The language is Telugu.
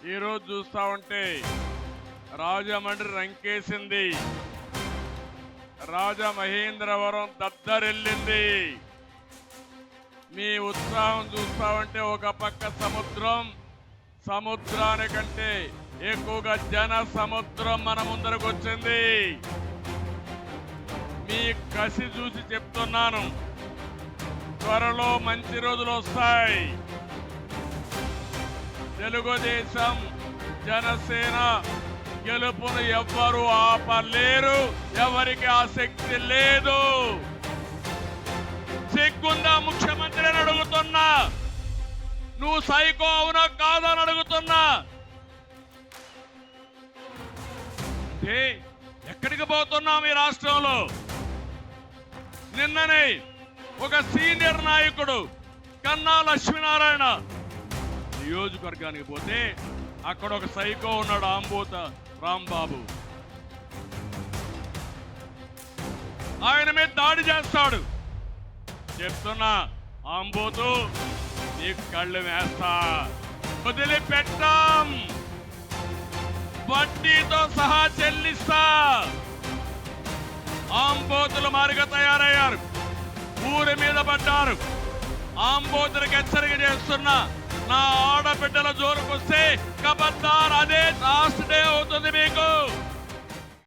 ఈరోజు చూస్తా ఉంటే రాజమండ్రి రంకేసింది, రాజమహేంద్రవరం దద్దరిల్లింది. మీ ఉత్సాహం చూస్తా ఉంటే ఒక పక్క సముద్రం, సముద్రానికంటే ఎక్కువగా జన సముద్రం మన ముందరకు వచ్చింది. మీ కసి చూసి చెప్తున్నాను, త్వరలో మంచి రోజులు వస్తాయి. తెలుగుదేశం జనసేన గెలుపును ఎవ్వరూ ఆపలేరు, ఎవరికి ఆసక్తి లేదు. సిగ్గుందా ముఖ్యమంత్రిని అడుగుతున్నా, నువ్వు సైకో అవునా కాదని అడుగుతున్నా. ఎక్కడికి పోతున్నాం ఈ రాష్ట్రంలో? నిన్ననే ఒక సీనియర్ నాయకుడు కన్నా లక్ష్మీనారాయణ నియోజకవర్గానికి పోతే అక్కడ ఒక సైకో ఉన్నాడు, ఆంబోత రాంబాబు. ఆయన మీద దాడి చేస్తాడు. చెప్తున్నా, ఆంబోతు నీ కళ్ళు వేస్తా, వదిలిపెట్టాం, వడ్డీతో సహా చెల్లిస్తా. ఆంబోతులు మారిగా తయారయ్యారు, ఊరి మీద పడ్డారు. ఆంబోతులకు హెచ్చరిక చేస్తున్నా, నా ఆడబిడ్డల జోరుకొస్తే కబద్దార్, అదే లాస్ట్ డే అవుతుంది మీకు.